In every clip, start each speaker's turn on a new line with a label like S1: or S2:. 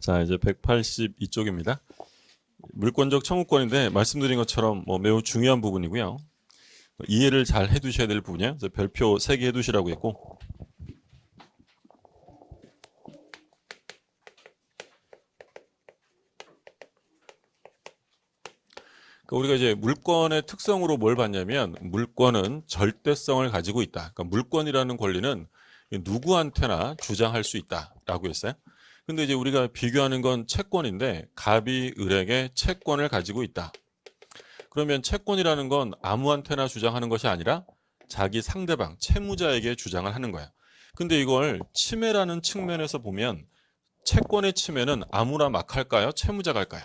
S1: 자, 이제 182쪽입니다. 물권적 청구권인데 말씀드린 것처럼 매우 중요한 부분이고요. 이해를 잘 해두셔야 될 부분이에요. 그래서 별표 3개 해두시라고 했고, 우리가 이제 물권의 특성으로 뭘 봤냐면, 물권은 절대성을 가지고 있다. 그러니까 물권이라는 권리는 누구한테나 주장할 수 있다라고 했어요. 근데 이제 우리가 비교하는 건 채권인데, 갑이 을에게 채권을 가지고 있다. 그러면 채권이라는 건 아무한테나 주장하는 것이 아니라 자기 상대방, 채무자에게 주장을 하는 거야. 근데 이걸 침해라는 측면에서 보면 채권의 침해는 아무나 막 할까요? 채무자가 할까요?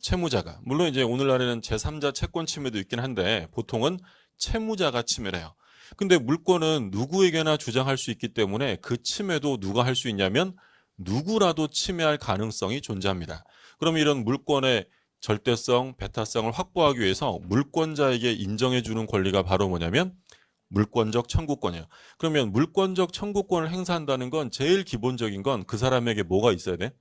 S1: 채무자가. 물론 이제 오늘날에는 제3자 채권 침해도 있긴 한데 보통은 채무자가 침해를 해요. 근데 물권은 누구에게나 주장할 수 있기 때문에 그 침해도 누가 할 수 있냐면 누구라도 침해할 가능성이 존재합니다. 그럼 이런 물권의 절대성, 배타성을 확보하기 위해서 물권자에게 인정해주는 권리가 바로 뭐냐면 물권적 청구권이에요. 그러면 물권적 청구권을 행사한다는 건 제일 기본적인 건 그 사람에게 뭐가 있어야 돼?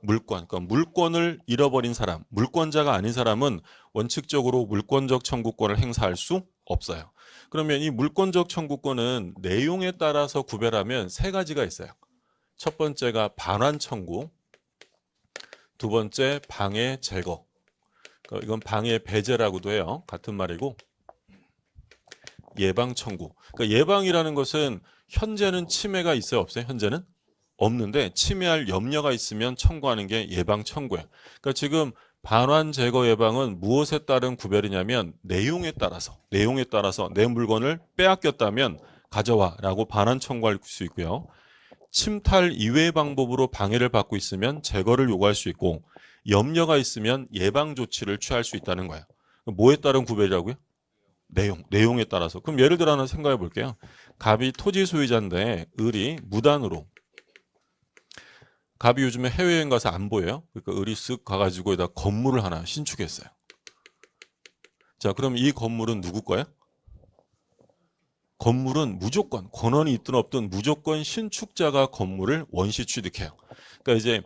S1: 물권. 그러니까 물권을 잃어버린 사람, 물권자가 아닌 사람은 원칙적으로 물권적 청구권을 행사할 수 없어요. 그러면 이 물권적 청구권은 내용에 따라서 구별하면 3가지가 있어요. 첫 번째가 반환 청구, 두 번째 방해 제거. 그러니까 이건 방해 배제라고도 해요. 같은 말이고, 예방 청구. 그러니까 예방이라는 것은 현재는 침해가 있어요, 없어요? 현재는 없는데 침해할 염려가 있으면 청구하는 게 예방 청구예요. 그러니까 지금 반환 제거 예방은 무엇에 따른 구별이냐면 내용에 따라서 내 물건을 빼앗겼다면 가져와라고 반환 청구할 수 있고요. 침탈 이외의 방법으로 방해를 받고 있으면 제거를 요구할 수 있고, 염려가 있으면 예방 조치를 취할 수 있다는 거예요. 뭐에 따른 구별이라고요? 내용에 따라서. 그럼 예를 들어 하나 생각해 볼게요. 갑이 토지 소유자인데 을이 무단으로, 갑이 요즘에 해외여행 가서 안 보여요. 그러니까 을이 쓱 가가지고 여기다 건물을 하나 신축했어요. 자, 그럼 이 건물은 누구 거야? 건물은 무조건, 권한이 있든 없든 무조건 신축자가 건물을 원시 취득해요. 그러니까 이제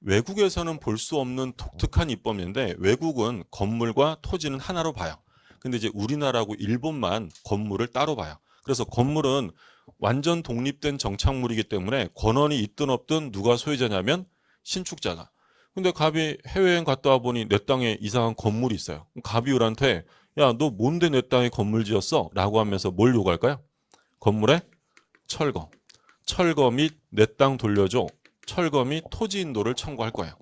S1: 외국에서는 볼 수 없는 독특한 입법인데, 외국은 건물과 토지는 하나로 봐요. 근데 이제 우리나라하고 일본만 건물을 따로 봐요. 그래서 건물은 완전 독립된 정착물이기 때문에 권한이 있든 없든 누가 소유자냐면 신축자가. 근데 갑이 해외여행 갔다 와 보니 내 땅에 이상한 건물이 있어요. 갑이 을한테 야, 너 뭔데 내 땅에 건물 지었어? 라고 하면서 뭘 요구할까요? 건물의 철거. 철거 및 내 땅 돌려줘. 철거 및 토지 인도를 청구할 거예요.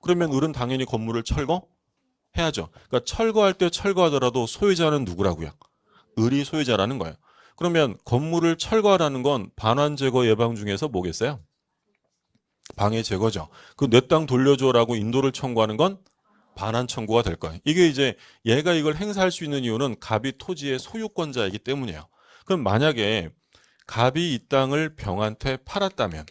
S1: 그러면 을은 당연히 건물을 철거해야죠. 그러니까 철거할 때 철거하더라도 소유자는 누구라고요? 을이 소유자라는 거예요. 그러면 건물을 철거하라는 건 반환 제거 예방 중에서 뭐겠어요? 방해 제거죠. 그 내 땅 돌려줘라고 인도를 청구하는 건 반환 청구가 될 거예요. 이게 이제 얘가 이걸 행사할 수 있는 이유는 갑이 토지의 소유권자이기 때문이에요. 그럼 만약에 갑이 이 땅을 병한테 팔았다면,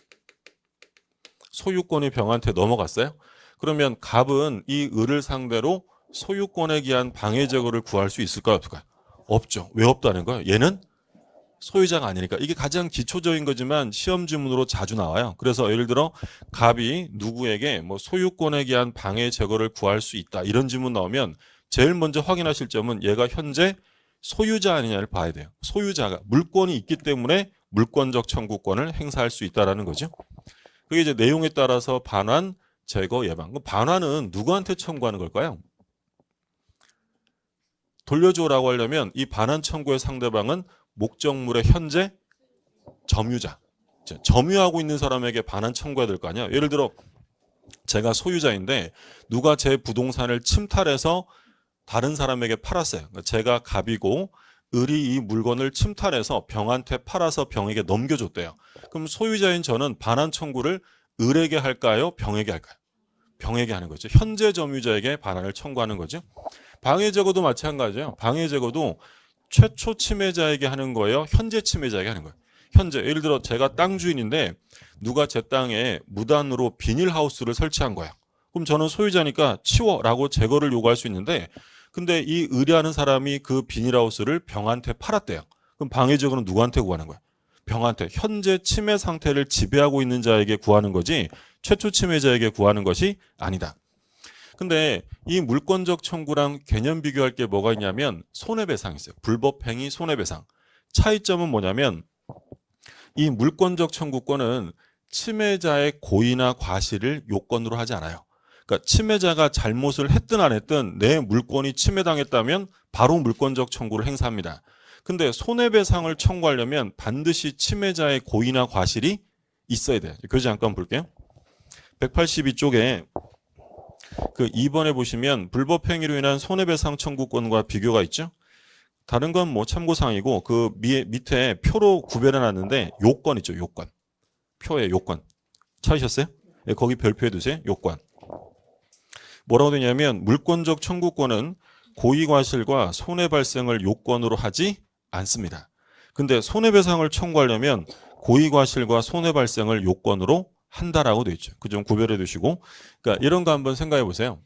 S1: 소유권이 병한테 넘어갔어요? 그러면 갑은 이 을을 상대로 소유권에 기한 방해 제거를 구할 수 있을까요? 없을까요? 없죠. 왜 없다는 거예요? 얘는 소유자가 아니니까. 이게 가장 기초적인 거지만 시험 지문으로 자주 나와요. 그래서 예를 들어 갑이 누구에게 소유권에 기한 방해 제거를 구할 수 있다, 이런 지문 나오면 제일 먼저 확인하실 점은 얘가 현재 소유자 아니냐를 봐야 돼요. 소유자가, 물권이 있기 때문에 물권적 청구권을 행사할 수 있다는 거죠. 그게 이제 내용에 따라서 반환, 제거, 예방. 반환은 누구한테 청구하는 걸까요? 돌려줘라고 하려면 이 반환 청구의 상대방은 목적물의 현재 점유자, 점유하고 있는 사람에게 반환 청구해야 될 거 아니야. 예를 들어 제가 소유자인데 누가 제 부동산을 침탈해서 다른 사람에게 팔았어요. 그러니까 제가 갑이고 을이 이 물건을 침탈해서 병한테 팔아서 병에게 넘겨줬대요. 그럼 소유자인 저는 반환 청구를 을에게 할까요? 병에게 할까요? 병에게 하는 거죠. 현재 점유자에게 반환을 청구하는 거죠. 방해 제거도 마찬가지예요. 방해 제거도 최초 침해자에게 하는 거예요? 현재 침해자에게 하는 거예요? 현재. 예를 들어 제가 땅 주인인데 누가 제 땅에 무단으로 비닐하우스를 설치한 거예요. 그럼 저는 소유자니까 치워라고 제거를 요구할 수 있는데, 근데 이 의뢰하는 사람이 그 비닐하우스를 병한테 팔았대요. 그럼 방해 제거는 누구한테 구하는 거예요? 병한테 현재 침해 상태를 지배하고 있는 자에게 구하는 거지 최초 침해자에게 구하는 것이 아니다. 근데 이 물권적 청구랑 개념 비교할 게 뭐가 있냐면 손해배상이 있어요. 불법행위 손해배상. 차이점은 뭐냐면 이 물권적 청구권은 침해자의 고의나 과실을 요건으로 하지 않아요. 그러니까 침해자가 잘못을 했든 안 했든 내 물권이 침해당했다면 바로 물권적 청구를 행사합니다. 근데 손해배상을 청구하려면 반드시 침해자의 고의나 과실이 있어야 돼요. 교재 잠깐 볼게요. 182쪽에 그 2번에 보시면 불법행위로 인한 손해배상 청구권과 비교가 있죠. 다른 건 뭐 참고사항이고 그 밑에 표로 구별해 놨는데 요건 있죠. 요건. 표의 요건. 찾으셨어요? 네, 거기 별표해 두세요. 요건. 뭐라고 되냐면 물권적 청구권은 고의과실과 손해 발생을 요건으로 하지 않습니다. 근데 손해배상을 청구하려면 고의과실과 손해 발생을 요건으로 한다라고 되어 있죠. 그 점 구별해 두시고, 그러니까 이런 거 한번 생각해 보세요.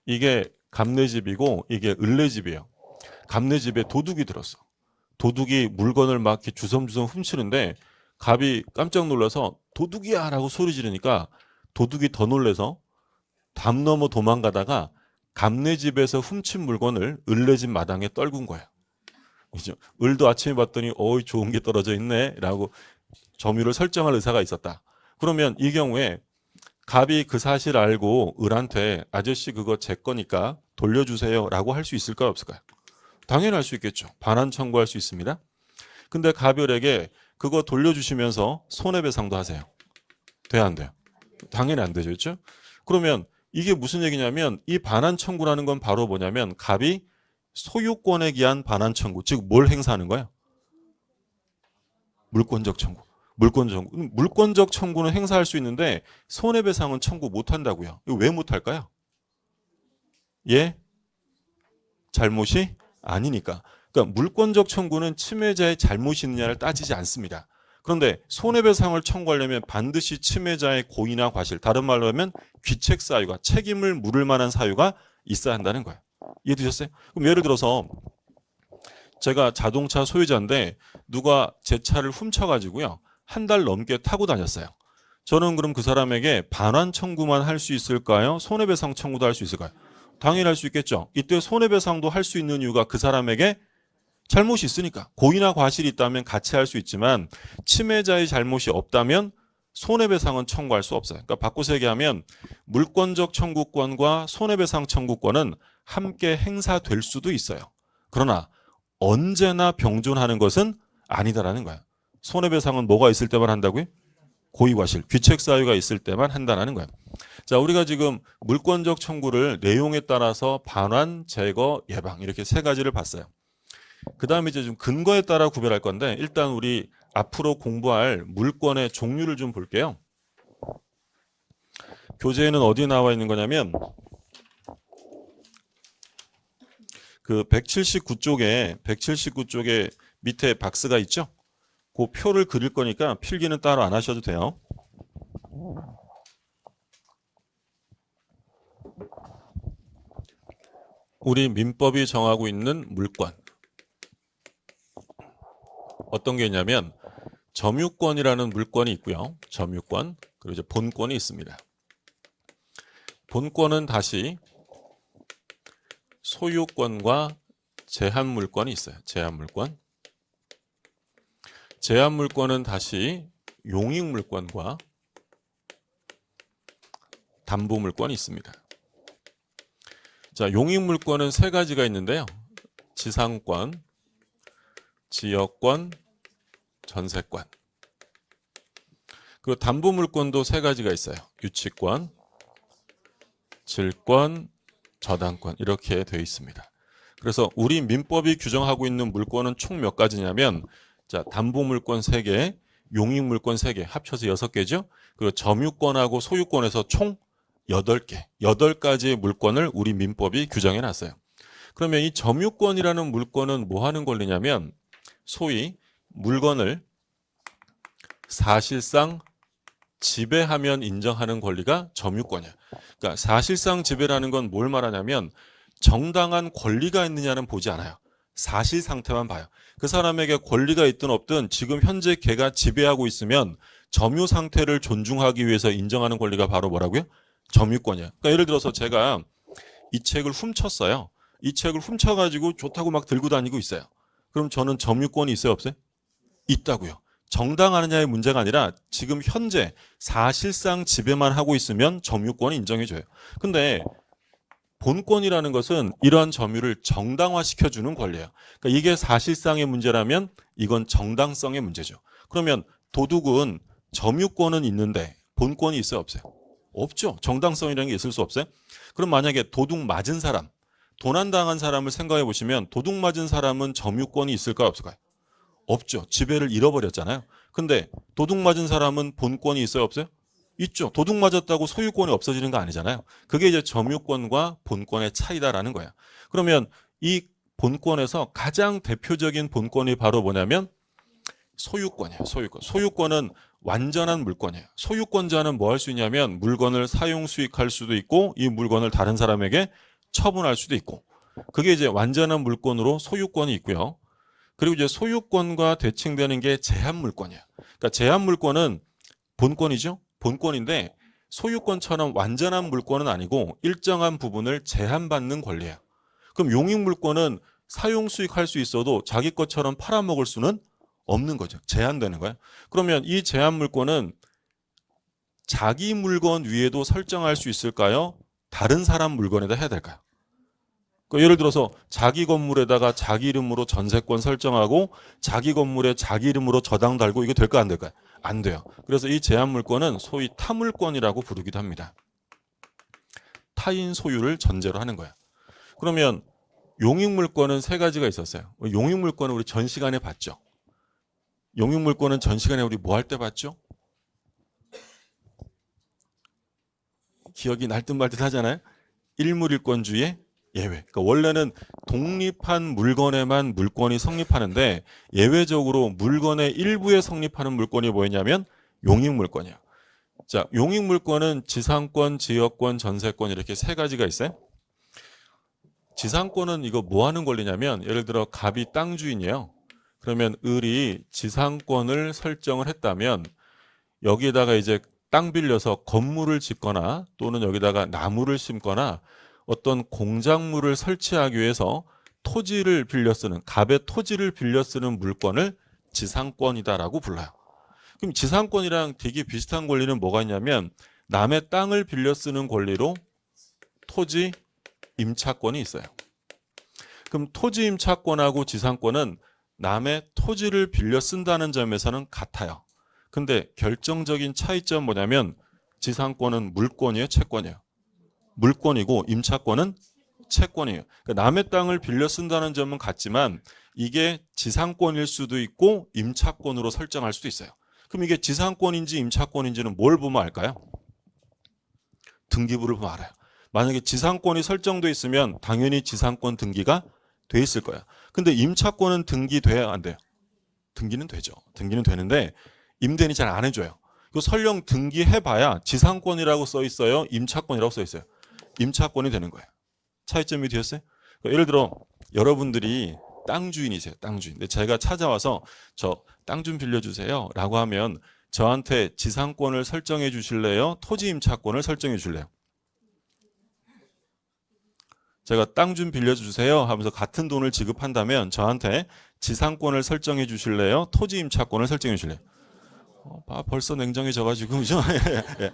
S1: 이게 갑내집이고 이게 을내집이에요. 갑내집에 도둑이 들었어. 도둑이 물건을 막 이렇게 주섬주섬 훔치는데 갑이 깜짝 놀라서 도둑이야 라고 소리 지르니까 도둑이 더 놀라서 담 넘어 도망가다가 갑내집에서 훔친 물건을 을내집 마당에 떨군 거예요. 그죠? 을도 아침에 봤더니 어이 좋은 게 떨어져 있네 라고 점유를 설정할 의사가 있었다. 그러면 이 경우에 갑이 그 사실 알고 을한테 아저씨 그거 제 거니까 돌려주세요 라고 할 수 있을까요 없을까요? 당연히 할 수 있겠죠. 반환 청구할 수 있습니다. 근데 갑이 을에게 그거 돌려주시면서 손해배상도 하세요. 돼야 안 돼요? 당연히 안 되죠. 그렇죠? 그러면 이게 무슨 얘기냐면 이 반환 청구라는 건 바로 뭐냐면 갑이 소유권에 기한 반환 청구, 즉 뭘 행사하는 거예요? 물권적 청구. 물권적 청구는 행사할 수 있는데 손해배상은 청구 못 한다고요. 이거 왜 못 할까요? 예? 잘못이 아니니까. 그러니까 물권적 청구는 침해자의 잘못이 있느냐를 따지지 않습니다. 그런데 손해배상을 청구하려면 반드시 침해자의 고의나 과실, 다른 말로 하면 귀책 사유가, 책임을 물을 만한 사유가 있어야 한다는 거예요. 이해되셨어요? 그럼 예를 들어서 제가 자동차 소유자인데 누가 제 차를 훔쳐가지고요. 한 달 넘게 타고 다녔어요. 저는 그럼 그 사람에게 반환 청구만 할 수 있을까요? 손해배상 청구도 할 수 있을까요? 당연히 할 수 있겠죠. 이때 손해배상도 할 수 있는 이유가 그 사람에게 잘못이 있으니까. 고의나 과실이 있다면 같이 할 수 있지만 침해자의 잘못이 없다면 손해배상은 청구할 수 없어요. 그러니까 바꿔서 얘기하면 물권적 청구권과 손해배상 청구권은 함께 행사될 수도 있어요. 그러나 언제나 병존하는 것은 아니다라는 거야. 손해배상은 뭐가 있을 때만 한다고요? 고의과실, 귀책 사유가 있을 때만 한다는 거야. 자, 우리가 지금 물권적 청구를 내용에 따라서 반환, 제거, 예방 이렇게 세 가지를 봤어요. 그 다음에 이제 좀 근거에 따라 구별할 건데 일단 우리 앞으로 공부할 물권의 종류를 좀 볼게요. 교재에는 어디에 나와 있는 거냐면 그 179쪽에 밑에 박스가 있죠? 그 표를 그릴 거니까 필기는 따로 안 하셔도 돼요. 우리 민법이 정하고 있는 물권. 어떤 게 있냐면 점유권이라는 물권이 있고요. 점유권, 그리고 이제 본권이 있습니다. 본권은 다시 소유권과 제한물권이 있어요. 제한물권. 제한물권은 다시 용익물권과 담보물권이 있습니다. 자, 용익물권은 세 가지가 있는데요. 지상권, 지역권, 전세권. 그리고 담보물권도 세 가지가 있어요. 유치권, 질권, 저당권 이렇게 되어 있습니다. 그래서 우리 민법이 규정하고 있는 물권은 총 몇 가지냐면 자, 담보물권 3개, 용익물권 3개 합쳐서 6개죠. 그리고 점유권하고 소유권에서 총 8개, 8가지의 물권을 우리 민법이 규정해 놨어요. 그러면 이 점유권이라는 물권은 뭐 하는 권리냐면 소위 물건을 사실상 지배하면 인정하는 권리가 점유권이야. 그러니까 사실상 지배라는 건 뭘 말하냐면 정당한 권리가 있느냐는 보지 않아요. 사실 상태만 봐요. 그 사람에게 권리가 있든 없든 지금 현재 걔가 지배하고 있으면 점유 상태를 존중하기 위해서 인정하는 권리가 바로 뭐라고요? 점유권이에요. 그러니까 예를 들어서 제가 이 책을 훔쳤어요. 이 책을 훔쳐가지고 좋다고 막 들고 다니고 있어요. 그럼 저는 점유권이 있어요, 없어요? 있다고요. 정당하느냐의 문제가 아니라 지금 현재 사실상 지배만 하고 있으면 점유권이 인정해줘요. 근데 본권이라는 것은 이러한 점유를 정당화시켜주는 권리예요. 그러니까 이게 사실상의 문제라면 이건 정당성의 문제죠. 그러면 도둑은 점유권은 있는데 본권이 있어요, 없어요? 없죠. 정당성이라는 게 있을 수 없어요. 그럼 만약에 도둑 맞은 사람, 도난당한 사람을 생각해 보시면 도둑 맞은 사람은 점유권이 있을까요, 없을까요? 없죠. 지배를 잃어버렸잖아요. 근데 도둑 맞은 사람은 본권이 있어요, 없어요? 있죠. 도둑 맞았다고 소유권이 없어지는 거 아니잖아요. 그게 이제 점유권과 본권의 차이다라는 거예요. 그러면 이 본권에서 가장 대표적인 본권이 바로 뭐냐면 소유권이에요. 소유권. 소유권은 완전한 물권이에요. 소유권자는 뭐 할 수 있냐면 물건을 사용 수익할 수도 있고 이 물건을 다른 사람에게 처분할 수도 있고 그게 이제 완전한 물권으로 소유권이 있고요. 그리고 이제 소유권과 대칭되는 게 제한물권이에요. 그러니까 제한물권은 본권이죠. 본권인데 소유권처럼 완전한 물권은 아니고 일정한 부분을 제한받는 권리예요. 그럼 용익물권은 사용 수익할 수 있어도 자기 것처럼 팔아먹을 수는 없는 거죠. 제한되는 거예요. 그러면 이 제한물권은 자기 물건 위에도 설정할 수 있을까요? 다른 사람 물건에다 해야 될까요? 그러니까 예를 들어서 자기 건물에다가 자기 이름으로 전세권 설정하고 자기 건물에 자기 이름으로 저당 달고 이거 될까 안 될까요? 안 돼요. 그래서 이 제한물권은 소위 타물권이라고 부르기도 합니다. 타인 소유를 전제로 하는 거예요. 그러면 용익물권은 세 가지가 있었어요. 용익물권은 우리 전 시간에 봤죠. 용익물권은 전 시간에 우리 뭐 할 때 봤죠? 기억이 날듯 말듯 하잖아요. 일물일권주의 예외. 그러니까 원래는 독립한 물건에만 물권이 성립하는데 예외적으로 물건의 일부에 성립하는 물권이 뭐였냐면 용익물권이에요. 자, 용익물권은 지상권, 지역권, 전세권 이렇게 세 가지가 있어요. 지상권은 이거 뭐 하는 권리냐면 예를 들어 갑이 땅 주인이에요. 그러면 을이 지상권을 설정을 했다면 여기에다가 이제 땅 빌려서 건물을 짓거나 또는 여기다가 나무를 심거나 어떤 공작물을 설치하기 위해서 토지를 빌려 쓰는 갑의 토지를 빌려 쓰는 물건을 지상권이다라고 불러요. 그럼 지상권이랑 되게 비슷한 권리는 뭐가 있냐면 남의 땅을 빌려 쓰는 권리로 토지 임차권이 있어요. 그럼 토지 임차권하고 지상권은 남의 토지를 빌려 쓴다는 점에서는 같아요. 근데 결정적인 차이점 뭐냐면 지상권은 물권이에요, 채권이에요? 물권이고 임차권은 채권이에요. 그러니까 남의 땅을 빌려 쓴다는 점은 같지만 이게 지상권일 수도 있고 임차권으로 설정할 수도 있어요. 그럼 이게 지상권인지 임차권인지는 뭘 보면 알까요? 등기부를 보면 알아요. 만약에 지상권이 설정돼 있으면 당연히 지상권 등기가 돼 있을 거야. 근데 임차권은 등기돼야 안 돼요? 등기는 되죠. 등기는 되는데 임대인이 잘 안 해줘요. 그 설령 등기해봐야 지상권이라고 써 있어요? 임차권이라고 써 있어요? 임차권이 되는 거예요. 차이점이 되었어요? 그러니까 예를 들어 여러분들이 땅 주인이세요. 땅 주인. 근데 제가 찾아와서 저 땅 좀 빌려주세요 라고 하면 저한테 지상권을 설정해 주실래요? 토지 임차권을 설정해 주실래요? 제가 땅 좀 빌려주세요 하면서 같은 돈을 지급한다면 저한테 지상권을 설정해 주실래요? 토지 임차권을 설정해 주실래요? 벌써 냉정해져가지고 그죠? 예.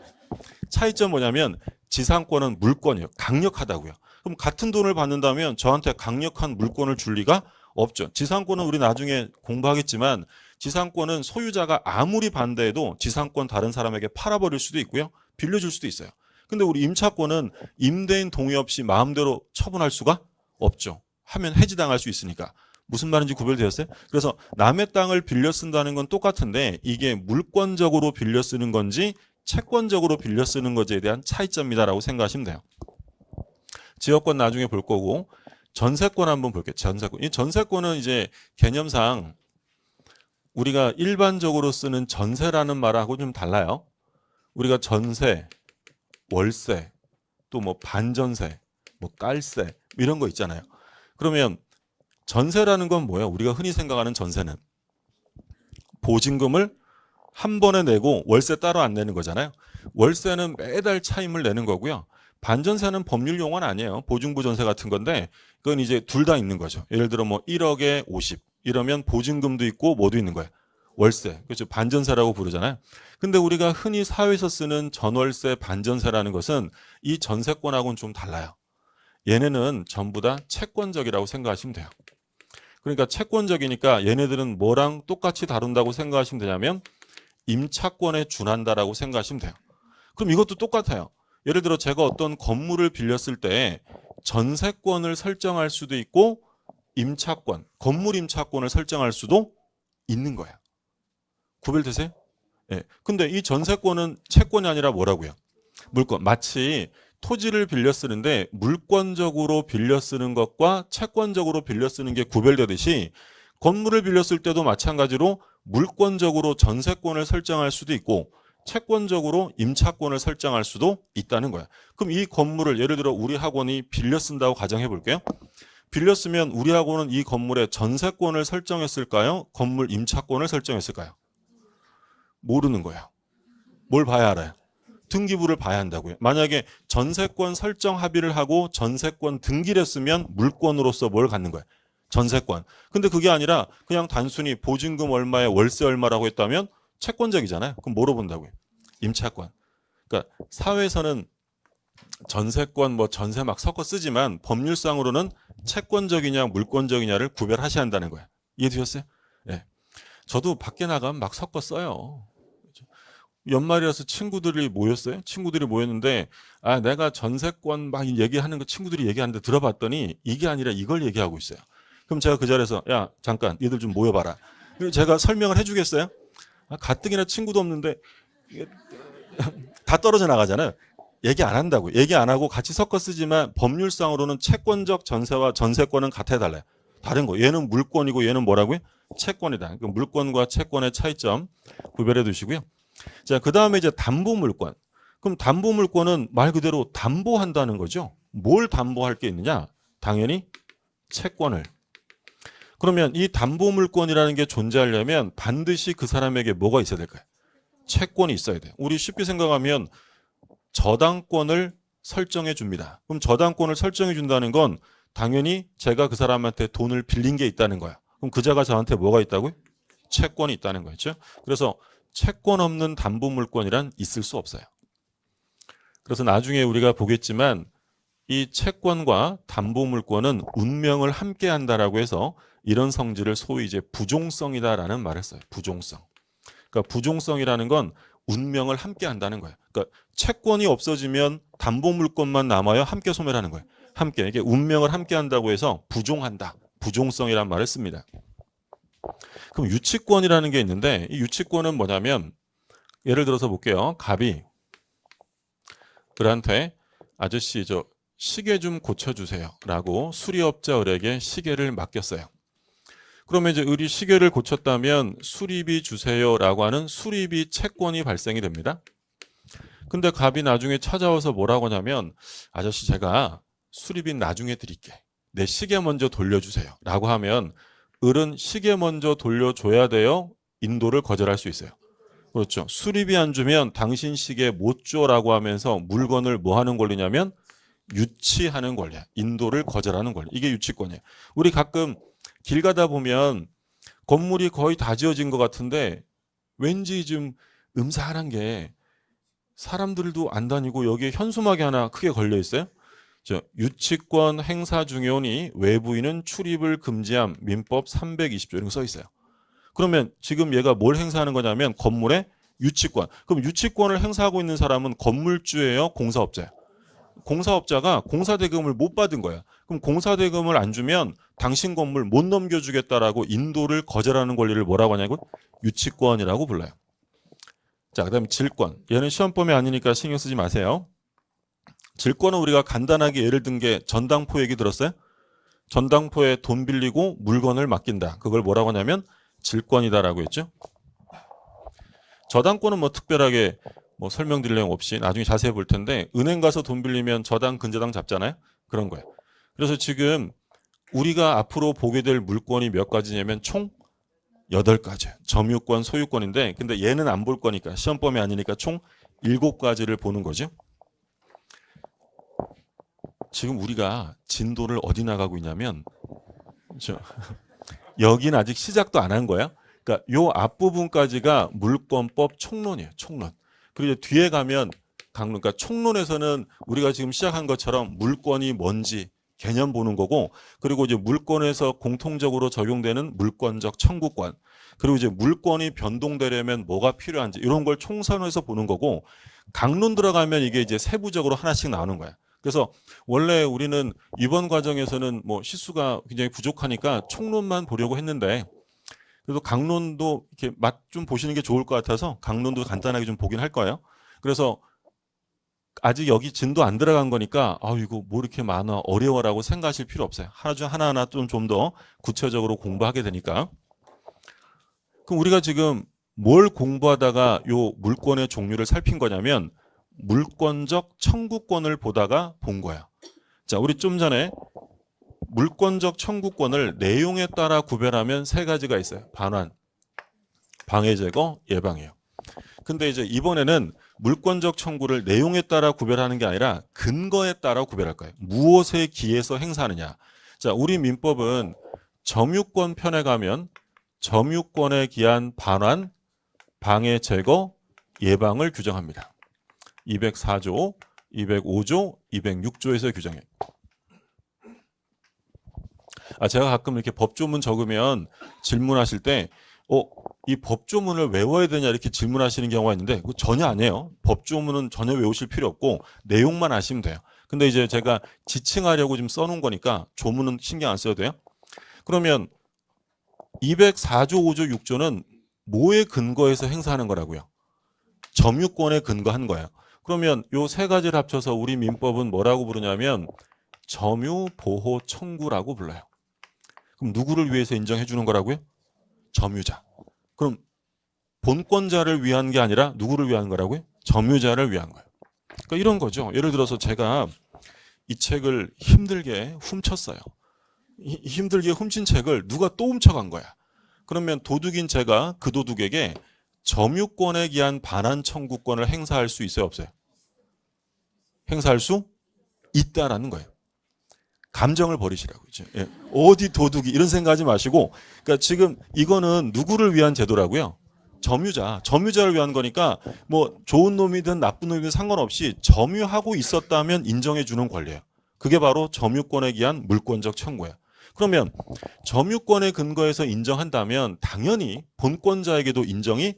S1: 차이점 뭐냐면 지상권은 물권이에요. 강력하다고요. 그럼 같은 돈을 받는다면 저한테 강력한 물권을 줄 리가 없죠. 지상권은 우리 나중에 공부하겠지만 지상권은 소유자가 아무리 반대해도 지상권 다른 사람에게 팔아버릴 수도 있고요. 빌려줄 수도 있어요. 근데 우리 임차권은 임대인 동의 없이 마음대로 처분할 수가 없죠. 하면 해지당할 수 있으니까. 무슨 말인지 구별되었어요? 그래서 남의 땅을 빌려 쓴다는 건 똑같은데 이게 물권적으로 빌려 쓰는 건지 채권적으로 빌려 쓰는 것에 대한 차이점이다라고 생각하시면 돼요. 지역권 나중에 볼 거고 전세권 한번 볼게요. 전세권. 이 전세권은 이제 개념상 우리가 일반적으로 쓰는 전세라는 말하고 좀 달라요. 우리가 전세, 월세, 또 뭐 반전세, 뭐 깔세 이런 거 있잖아요. 그러면 전세라는 건 뭐예요? 우리가 흔히 생각하는 전세는 보증금을 한 번에 내고 월세 따로 안 내는 거잖아요. 월세는 매달 차임을 내는 거고요. 반전세는 법률 용어는 아니에요. 보증부 전세 같은 건데 그건 이제 둘 다 있는 거죠. 예를 들어 뭐 1억에 50 이러면 보증금도 있고 뭐도 있는 거예요. 월세. 그렇죠. 반전세라고 부르잖아요. 근데 우리가 흔히 사회에서 쓰는 전월세, 반전세라는 것은 이 전세권하고는 좀 달라요. 얘네는 전부 다 채권적이라고 생각하시면 돼요. 그러니까 채권적이니까 얘네들은 뭐랑 똑같이 다룬다고 생각하시면 되냐면 임차권에 준한다라고 생각하시면 돼요. 그럼 이것도 똑같아요. 예를 들어 제가 어떤 건물을 빌렸을 때 전세권을 설정할 수도 있고 임차권, 건물 임차권을 설정할 수도 있는 거예요. 구별되세요? 예. 근데 이 전세권은 채권이 아니라 뭐라고요? 물권. 마치 토지를 빌려 쓰는데 물권적으로 빌려 쓰는 것과 채권적으로 빌려 쓰는 게 구별되듯이 건물을 빌렸을 때도 마찬가지로 물권적으로 전세권을 설정할 수도 있고 채권적으로 임차권을 설정할 수도 있다는 거야. 그럼 이 건물을 예를 들어 우리 학원이 빌려 쓴다고 가정해 볼게요. 빌려 쓰면 우리 학원은 이 건물에 전세권을 설정했을까요? 건물 임차권을 설정했을까요? 모르는 거예요. 뭘 봐야 알아요? 등기부를 봐야 한다고요. 만약에 전세권 설정 합의를 하고 전세권 등기를 했으면 물권으로서 뭘 갖는 거예요? 전세권. 근데 그게 아니라 그냥 단순히 보증금 얼마에 월세 얼마라고 했다면 채권적이잖아요. 그럼 뭐로 본다고요? 임차권. 그러니까 사회에서는 전세권 뭐 전세 막 섞어 쓰지만 법률상으로는 채권적이냐 물권적이냐를 구별하셔야 한다는 거예요. 이해되셨어요? 네. 저도 밖에 나가면 막 섞어 써요. 연말이라서 친구들이 모였어요. 친구들이 모였는데 내가 전세권 막 얘기하는 거 친구들이 얘기하는데 들어봤더니 이게 아니라 이걸 얘기하고 있어요. 그럼 제가 그 자리에서 야 잠깐 얘들 좀 모여봐라. 제가 설명을 해주겠어요? 가뜩이나 친구도 없는데 이게 다 떨어져 나가잖아요. 얘기 안 한다고. 얘기 안 하고 같이 섞어 쓰지만 법률상으로는 채권적 전세와 전세권은 같아 달라요. 다른 거. 얘는 물권이고 얘는 뭐라고요? 채권이다. 그러니까 물권과 채권의 차이점 구별해 두시고요. 자, 그 다음에 이제 담보물권. 그럼 담보물권은 말 그대로 담보한다는 거죠. 뭘 담보할 게 있느냐? 당연히 채권을. 그러면 이 담보물권이라는 게 존재하려면 반드시 그 사람에게 뭐가 있어야 될까요? 채권이 있어야 돼요. 우리 쉽게 생각하면 저당권을 설정해 줍니다. 그럼 저당권을 설정해 준다는 건 당연히 제가 그 사람한테 돈을 빌린 게 있다는 거야. 그럼 그자가 저한테 뭐가 있다고요? 채권이 있다는 거죠. 그래서 채권 없는 담보물권이란 있을 수 없어요. 그래서 나중에 우리가 보겠지만 이 채권과 담보물권은 운명을 함께 한다라고 해서 이런 성질을 소위 이제 부종성이다라는 말을 써요. 부종성. 그러니까 부종성이라는 건 운명을 함께 한다는 거예요. 그러니까 채권이 없어지면 담보물권만 남아요. 함께 소멸하는 거예요. 함께. 이게 운명을 함께 한다고 해서 부종한다. 부종성이라는 말을 씁니다. 그럼 유치권이라는 게 있는데 이 유치권은 뭐냐면 예를 들어서 볼게요. 갑이 을한테 아저씨 저 시계 좀 고쳐주세요 라고 수리업자 을에게 시계를 맡겼어요. 그러면 이제 을이 시계를 고쳤다면 수리비 주세요 라고 하는 수리비 채권이 발생이 됩니다. 근데 갑이 나중에 찾아와서 뭐라고 하냐면 아저씨 제가 수리비 나중에 드릴게. 내 시계 먼저 돌려주세요 라고 하면 을은 시계 먼저 돌려줘야 돼요? 인도를 거절할 수 있어요. 그렇죠. 수리비 안 주면 당신 시계 못 줘라고 하면서 물건을 뭐 하는 권리냐면 유치하는 권리야. 인도를 거절하는 권리. 이게 유치권이에요. 우리 가끔 길 가다 보면 건물이 거의 다 지어진 것 같은데 왠지 좀 음산한 게 사람들도 안 다니고 여기에 현수막이 하나 크게 걸려 있어요. 유치권 행사 중요니 외부인은 출입을 금지함 민법 320조 이런 거 써 있어요. 그러면 지금 얘가 뭘 행사하는 거냐면 건물의 유치권. 그럼 유치권을 행사하고 있는 사람은 건물주예요? 공사업자예요? 공사업자가 공사대금을 못 받은 거야. 그럼 공사대금을 안 주면 당신 건물 못 넘겨주겠다라고 인도를 거절하는 권리를 뭐라고 하냐고? 유치권이라고 불러요. 자, 그 다음에 질권. 얘는 시험범위 아니니까 신경 쓰지 마세요. 질권은 우리가 간단하게 예를 든 게 전당포 얘기 들었어요? 전당포에 돈 빌리고 물건을 맡긴다. 그걸 뭐라고 하냐면 질권이다라고 했죠. 저당권은 뭐 특별하게 뭐 설명드릴 내용 없이 나중에 자세히 볼 텐데 은행 가서 돈 빌리면 저당 근저당 잡잖아요. 그런 거예요. 그래서 지금 우리가 앞으로 보게 될 물권이 몇 가지냐면 총 8가지. 점유권, 소유권인데 근데 얘는 안 볼 거니까 시험 범위 아니니까 총 7가지를 보는 거죠. 지금 우리가 진도를 어디 나가고 있냐면 여기는 아직 시작도 안 한 거야. 그러니까 요 앞부분까지가 물권법 총론이에요. 총론. 그리고 이제 뒤에 가면 강론. 그러니까 총론에서는 우리가 지금 시작한 것처럼 물권이 뭔지 개념 보는 거고, 그리고 이제 물권에서 공통적으로 적용되는 물권적 청구권, 그리고 이제 물권이 변동되려면 뭐가 필요한지 이런 걸 총선에서 보는 거고, 강론 들어가면 이게 이제 세부적으로 하나씩 나오는 거야. 그래서 원래 우리는 이번 과정에서는 뭐 시수가 굉장히 부족하니까 총론만 보려고 했는데, 그래도 강론도 이렇게 맛 좀 보시는 게 좋을 것 같아서 강론도 간단하게 좀 보긴 할 거예요. 그래서 아직 여기 진도 안 들어간 거니까 이거 뭐 이렇게 많아 어려워라고 생각하실 필요 없어요. 하나 중 하나하나 좀 더 구체적으로 공부하게 되니까. 그럼 우리가 지금 뭘 공부하다가 요 물권의 종류를 살핀 거냐면 물권적 청구권을 보다가 본 거야. 자, 우리 좀 전에 물권적 청구권을 내용에 따라 구별하면 3가지가 있어요. 반환, 방해 제거, 예방이에요. 근데 이제 이번에는 물권적 청구를 내용에 따라 구별하는 게 아니라 근거에 따라 구별할 거예요. 무엇에 기해서 행사하느냐. 자, 우리 민법은 점유권 편에 가면 점유권에 기한 반환, 방해 제거, 예방을 규정합니다. 204조, 205조, 206조에서 규정해요. 제가 가끔 이렇게 법조문 적으면 질문하실 때 이 법조문을 외워야 되냐 이렇게 질문하시는 경우가 있는데 그거 전혀 아니에요. 법조문은 전혀 외우실 필요 없고 내용만 아시면 돼요. 근데 이제 제가 지칭하려고 지금 써놓은 거니까 조문은 신경 안 써도 돼요. 그러면 204조, 5조, 6조는 뭐에 근거해서 행사하는 거라고요? 점유권에 근거한 거예요. 그러면 요 3가지를 합쳐서 우리 민법은 뭐라고 부르냐면 점유보호 청구라고 불러요. 그럼 누구를 위해서 인정해 주는 거라고요? 점유자. 그럼 본권자를 위한 게 아니라 누구를 위한 거라고요? 점유자를 위한 거예요. 그러니까 이런 거죠. 예를 들어서 제가 이 책을 힘들게 훔쳤어요. 힘들게 훔친 책을 누가 또 훔쳐간 거야. 그러면 도둑인 제가 그 도둑에게 점유권에 기한 반환 청구권을 행사할 수 있어요, 없어요? 행사할 수 있다라는 거예요. 감정을 버리시라고. 예. 어디 도둑이 이런 생각하지 마시고, 그러니까 지금 이거는 누구를 위한 제도라고요? 점유자를 위한 거니까 뭐 좋은 놈이든 나쁜 놈이든 상관없이 점유하고 있었다면 인정해 주는 권리예요. 그게 바로 점유권에 기한 물권적 청구예요. 그러면 점유권에 근거해서 인정한다면 당연히 본권자에게도 인정이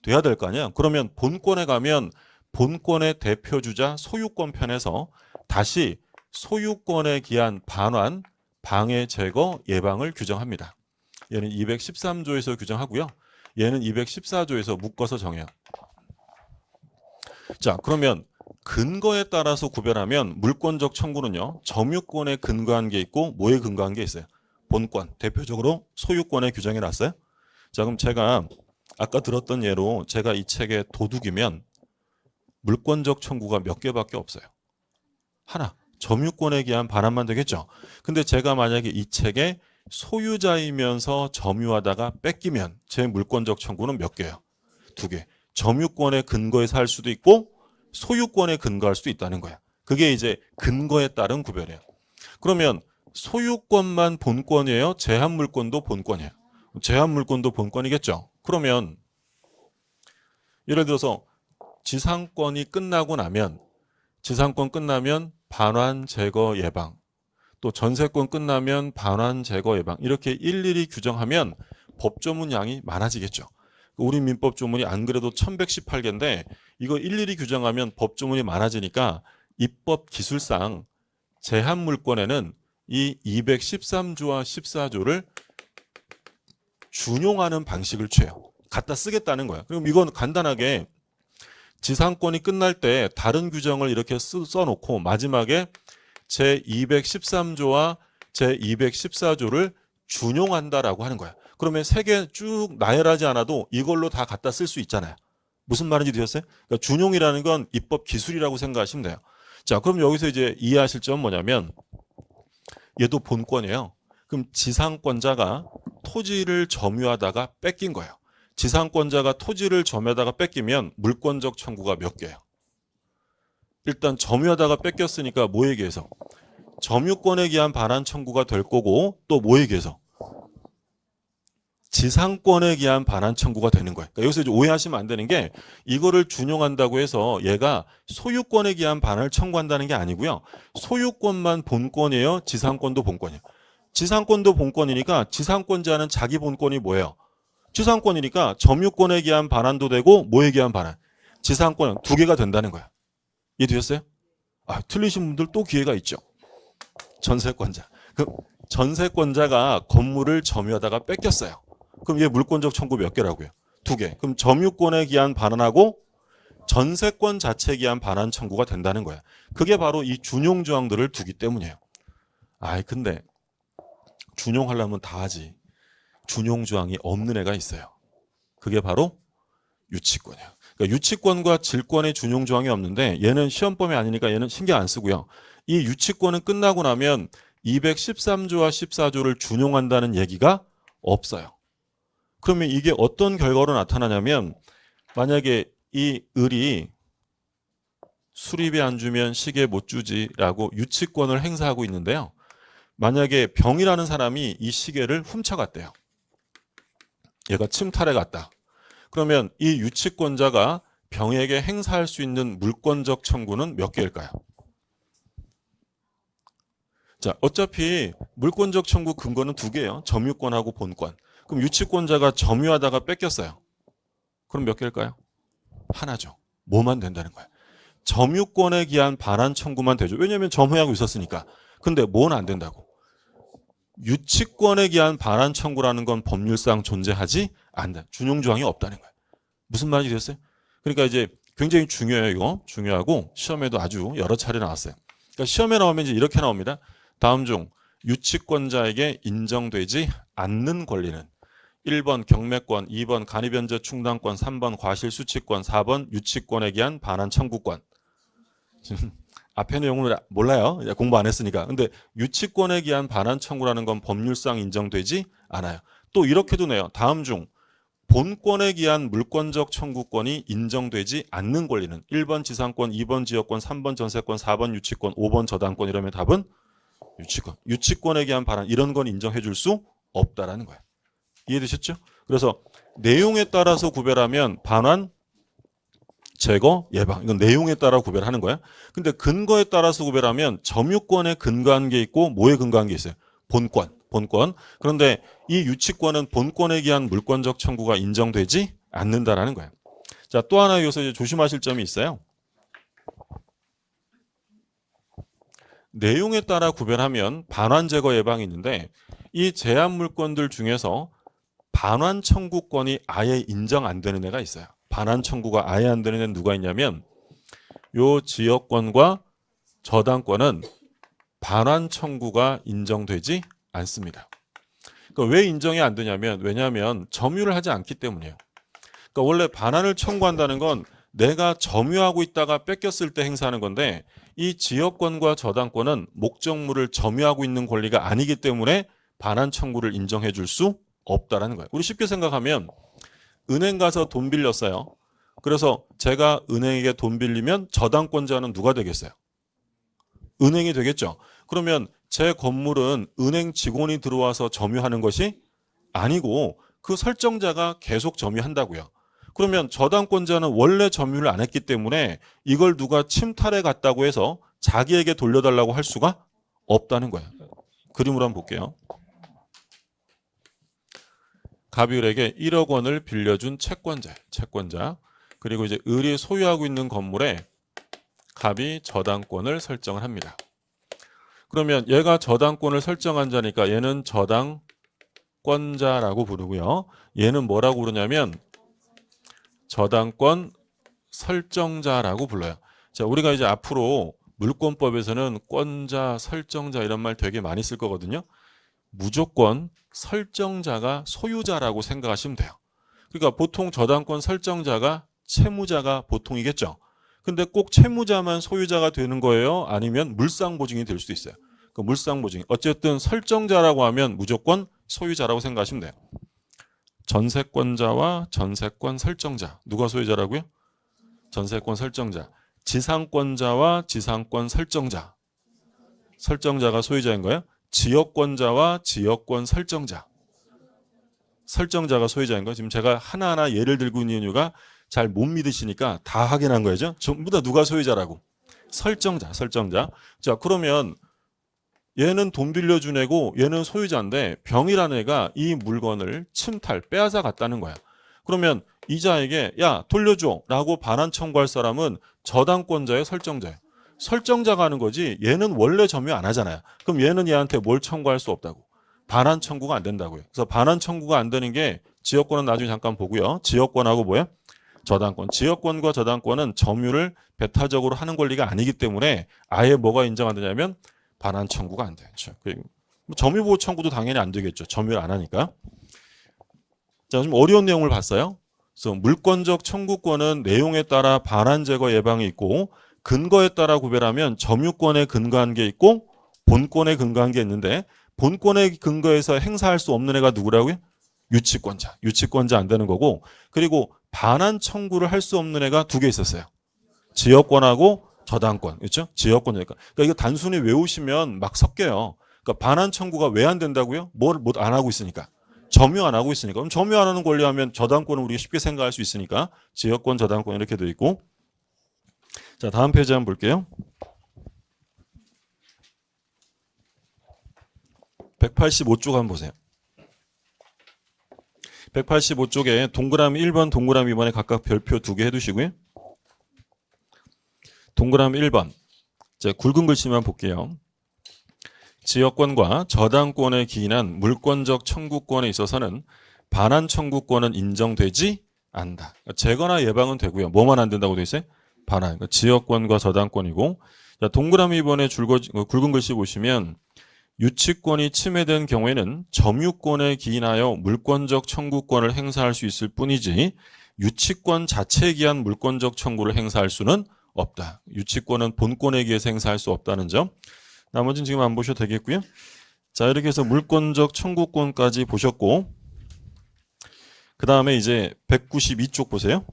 S1: 돼야 될 거 아니야. 그러면 본권에 가면 본권의 대표주자 소유권 편에서 다시 소유권에 기한 반환, 방해 제거, 예방을 규정합니다. 얘는 213조에서 규정하고요. 얘는 214조에서 묶어서 정해요. 자, 그러면 근거에 따라서 구별하면 물권적 청구는요. 점유권에 근거한 게 있고 뭐에 근거한 게 있어요. 본권, 대표적으로 소유권에 규정해 놨어요. 자, 그럼 제가 아까 들었던 예로 제가 이 책의 도둑이면 물권적 청구가 몇 개밖에 없어요. 하나. 점유권에 기한 반환만 되겠죠. 근데 제가 만약에 이 책의 소유자이면서 점유하다가 뺏기면 제 물권적 청구는 몇 개예요? 2개. 점유권에 근거해서 할 수도 있고 소유권에 근거할 수도 있다는 거야. 그게 이제 근거에 따른 구별이에요. 그러면 소유권만 본권이에요? 제한물권도 본권이에요? 제한물권도 본권이겠죠. 그러면 예를 들어서 지상권이 끝나고 나면 지상권 끝나면 반환 제거 예방, 또 전세권 끝나면 반환 제거 예방 이렇게 일일이 규정하면 법조문 양이 많아지겠죠. 우리 민법 조문이 안 그래도 1118개인데 이거 일일이 규정하면 법조문이 많아지니까 입법 기술상 제한물권에는 이 213조와 14조를 준용하는 방식을 취해요. 갖다 쓰겠다는 거야. 그럼 이건 간단하게 지상권이 끝날 때 다른 규정을 이렇게 써놓고 마지막에 제213조와 제214조를 준용한다라고 하는 거야. 그러면 3개 쭉 나열하지 않아도 이걸로 다 갖다 쓸 수 있잖아요. 무슨 말인지 되셨어요? 그러니까 준용이라는 건 입법 기술이라고 생각하시면 돼요. 자, 그럼 여기서 이제 이해하실 점은 뭐냐면 얘도 본권이에요. 그럼 지상권자가 토지를 점유하다가 뺏긴 거예요. 지상권자가 토지를 점유하다가 뺏기면 물권적 청구가 몇 개예요? 일단 점유하다가 뺏겼으니까 뭐에 의해서? 점유권에 기한 반환 청구가 될 거고 또 뭐에 의해서? 지상권에 기한 반환 청구가 되는 거예요. 그러니까 여기서 이제 오해하시면 안 되는 게 이거를 준용한다고 해서 얘가 소유권에 기한 반환을 청구한다는 게 아니고요. 소유권만 본권이에요? 지상권도 본권이에요? 지상권도 본권이니까 지상권자는 자기 본권이 뭐예요? 지상권이니까 점유권에 기한 반환도 되고 뭐에 기한 반환? 지상권은 두 개가 된다는 거야. 이해되셨어요? 틀리신 분들 또 기회가 있죠. 전세권자. 그럼 전세권자가 건물을 점유하다가 뺏겼어요. 그럼 얘 물권적 청구 몇 개라고요? 두 개. 그럼 점유권에 기한 반환하고 전세권 자체에 기한 반환 청구가 된다는 거야. 그게 바로 이 준용 조항들을 두기 때문이에요. 근데 준용하려면 다 하지. 준용 조항이 없는 애가 있어요. 그게 바로 유치권이에요. 그러니까 유치권과 질권의 준용 조항이 없는데 얘는 시험범위 아니니까 얘는 신경 안 쓰고요. 이 유치권은 끝나고 나면 213조와 14조를 준용한다는 얘기가 없어요. 그러면 이게 어떤 결과로 나타나냐면 만약에 이 을이 수리비 안 주면 시계 못 주지라고 유치권을 행사하고 있는데요. 만약에 병이라는 사람이 이 시계를 훔쳐갔대요. 얘가 침탈해 갔다. 그러면 이 유치권자가 병에게 행사할 수 있는 물권적 청구는 몇 개일까요? 자, 어차피 물권적 청구 근거는 두 개예요. 점유권하고 본권. 그럼 유치권자가 점유하다가 뺏겼어요. 그럼 몇 개일까요? 하나죠. 뭐만 된다는 거야? 점유권에 기한 반환 청구만 되죠. 왜냐하면 점유하고 있었으니까. 근데 뭐는 안 된다고? 유치권에 기한 반환 청구라는 건 법률상 존재하지 않는다. 준용 조항이 없다는 거예요. 무슨 말인지 됐어요? 그러니까 이제 굉장히 중요해요. 이거 중요하고 시험에도 아주 여러 차례 나왔어요. 그러니까 시험에 나오면 이제 이렇게 나옵니다. 다음 중 유치권자에게 인정되지 않는 권리는 1번 경매권, 2번 간이변제 충당권, 3번 과실수취권, 4번 유치권에 기한 반환 청구권. 앞에 내용을 몰라요. 공부 안 했으니까. 근데 유치권에 기한 반환 청구라는 건 법률상 인정되지 않아요. 또 이렇게도 내요. 다음 중 본권에 기한 물권적 청구권이 인정되지 않는 권리는 1번 지상권, 2번 지역권, 3번 전세권, 4번 유치권, 5번 저당권 이러면 답은 유치권. 유치권에 기한 반환 이런 건 인정해 줄 수 없다라는 거예요. 이해되셨죠? 그래서 내용에 따라서 구별하면 반환, 제거, 예방. 이건 내용에 따라 구별하는 거야. 근데 근거에 따라서 구별하면 점유권에 근거한 게 있고 뭐에 근거한 게 있어요? 본권. 그런데 이 유치권은 본권에 기한 물권적 청구가 인정되지 않는다라는 거예요. 자, 또 하나 여기서 이제 조심하실 점이 있어요. 내용에 따라 구별하면 반환, 제거, 예방이 있는데 이 제한 물권들 중에서 반환 청구권이 아예 인정 안 되는 애가 있어요. 반환 청구가 아예 안 되는 애는 누가 있냐면 요 지역권과 저당권은 반환 청구가 인정되지 않습니다. 그러니까 왜 인정이 안 되냐면 왜냐하면 점유를 하지 않기 때문이에요. 그러니까 원래 반환을 청구한다는 건 내가 점유하고 있다가 뺏겼을 때 행사하는 건데 이 지역권과 저당권은 목적물을 점유하고 있는 권리가 아니기 때문에 반환 청구를 인정해 줄 수 없다라는 거예요. 우리 쉽게 생각하면 은행 가서 돈 빌렸어요. 그래서 제가 은행에게 돈 빌리면 저당권자는 누가 되겠어요? 은행이 되겠죠. 그러면 제 건물은 은행 직원이 들어와서 점유하는 것이 아니고 그 설정자가 계속 점유한다고요. 그러면 저당권자는 원래 점유를 안 했기 때문에 이걸 누가 침탈해 갔다고 해서 자기에게 돌려달라고 할 수가 없다는 거예요. 그림으로 한번 볼게요. 갑을에게 1억 원을 빌려준 채권자. 그리고 이제 을이 소유하고 있는 건물에 갑이 저당권을 설정을 합니다. 그러면 얘가 저당권을 설정한 자니까 얘는 저당권자라고 부르고요. 얘는 뭐라고 부르냐면 저당권 설정자라고 불러요. 자, 우리가 이제 앞으로 물권법에서는 권자, 설정자 이런 말 되게 많이 쓸 거거든요. 무조건 설정자가 소유자라고 생각하시면 돼요. 그러니까 보통 저당권 설정자가 채무자가 보통이겠죠. 근데 꼭 채무자만 소유자가 되는 거예요? 아니면 물상보증이 될 수도 있어요. 그 물상보증. 어쨌든 설정자라고 하면 무조건 소유자라고 생각하시면 돼요. 전세권자와 전세권 설정자. 누가 소유자라고요? 전세권 설정자. 지상권자와 지상권 설정자. 설정자가 소유자인 거예요. 지역권자와 지역권 설정자. 설정자가 소유자인 거예요. 지금 제가 하나하나 예를 들고 있는 이유가 잘 못 믿으시니까 다 확인한 거죠. 전부 다 누가 소유자라고? 설정자, 설정자. 자, 그러면 얘는 돈 빌려준 애고 얘는 소유자인데 병이라는 애가 이 물건을 침탈, 빼앗아 갔다는 거야. 그러면 이자에게 야 돌려줘 라고 반환 청구할 사람은 저당권자예요, 설정자예요? 설정자가 하는 거지 얘는 원래 점유 안 하잖아요. 그럼 얘는 얘한테 뭘 청구할 수 없다고? 반환 청구가 안 된다고요. 그래서 반환 청구가 안 되는 게 지역권은 나중에 잠깐 보고요. 지역권하고 뭐예요? 저당권. 지역권과 저당권은 점유를 배타적으로 하는 권리가 아니기 때문에 아예 뭐가 인정 안 되냐면 반환 청구가 안 되죠. 점유보호 청구도 당연히 안 되겠죠. 점유를 안 하니까. 자, 좀 어려운 내용을 봤어요. 그래서 물권적 청구권은 내용에 따라 반환 제거 예방이 있고 근거에 따라 구별하면 점유권에 근거한 게 있고 본권에 근거한 게 있는데 본권에 근거해서 행사할 수 없는 애가 누구라고요? 유치권자. 유치권자 안 되는 거고 그리고 반환 청구를 할 수 없는 애가 두 개 있었어요. 지역권하고 저당권. 그렇죠? 지역권이니까. 그러니까 이거 단순히 외우시면 막 섞여요. 그러니까 반환 청구가 왜 안 된다고요? 뭘 못 안 하고 있으니까. 점유 안 하고 있으니까. 그럼 점유 안 하는 권리하면 저당권은 우리가 쉽게 생각할 수 있으니까 지역권, 저당권 이렇게 돼 있고. 자, 다음 페이지 한번 볼게요. 185쪽 한번 보세요. 185쪽에 동그라미 1번, 동그라미 2번에 각각 별표 2개 해두시고요. 동그라미 1번. 자, 굵은 글씨만 볼게요. 지역권과 저당권에 기인한 물권적 청구권에 있어서는 반환 청구권은 인정되지 않는다. 제거나 예방은 되고요. 뭐만 안 된다고 돼 있어요? 반환. 그러니까 지역권과 저당권이고. 자, 동그라미 2번에 굵은 글씨 보시면 유치권이 침해된 경우에는 점유권에 기인하여 물권적 청구권을 행사할 수 있을 뿐이지 유치권 자체에 기한 물권적 청구를 행사할 수는 없다. 유치권은 본권에 기해서 행사할 수 없다는 점. 나머지는 지금 안 보셔도 되겠고요. 자, 이렇게 해서 물권적 청구권까지 보셨고 그 다음에 이제 192쪽 보세요.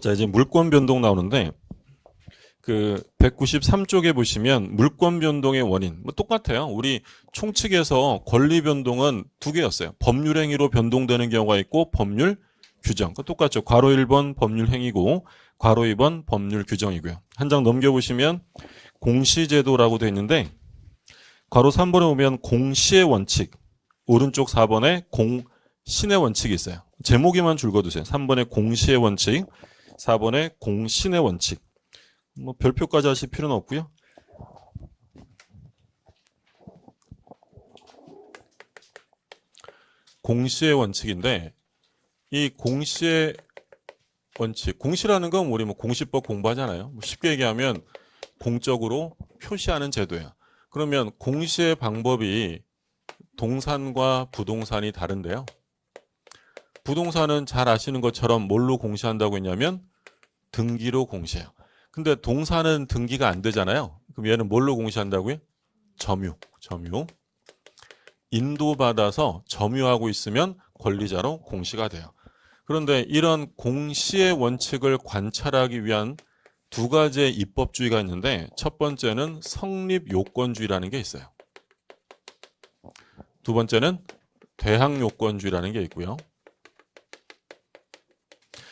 S1: 자, 이제 물권 변동 나오는데 그 193쪽에 보시면 물권 변동의 원인 뭐 똑같아요. 우리 총칙에서 권리 변동은 두 개였어요. 법률 행위로 변동되는 경우가 있고 법률 규정. 똑같죠. 괄호 1번 법률 행위고 괄호 2번 법률 규정이고요. 한 장 넘겨보시면 공시제도라고 되어 있는데 괄호 3번에 보면 공시의 원칙, 오른쪽 4번에 공신의 원칙이 있어요. 제목에만 줄거두세요. 3번에 공시의 원칙, 4번에 공신의 원칙. 뭐 별표까지 하실 필요는 없고요. 공시의 원칙인데 이 공시의 원칙, 공시라는 건 우리 뭐 공시법 공부하잖아요. 뭐 쉽게 얘기하면 공적으로 표시하는 제도예요. 그러면 공시의 방법이 동산과 부동산이 다른데요. 부동산은 잘 아시는 것처럼 뭘로 공시한다고 했냐면 등기로 공시해요. 근데 동산은 등기가 안 되잖아요. 그럼 얘는 뭘로 공시한다고요? 점유. 인도받아서 점유하고 있으면 권리자로 공시가 돼요. 그런데 이런 공시의 원칙을 관찰하기 위한 두 가지의 입법주의가 있는데 첫 번째는 성립요건주의라는 게 있어요. 두 번째는 대항요건주의라는 게 있고요.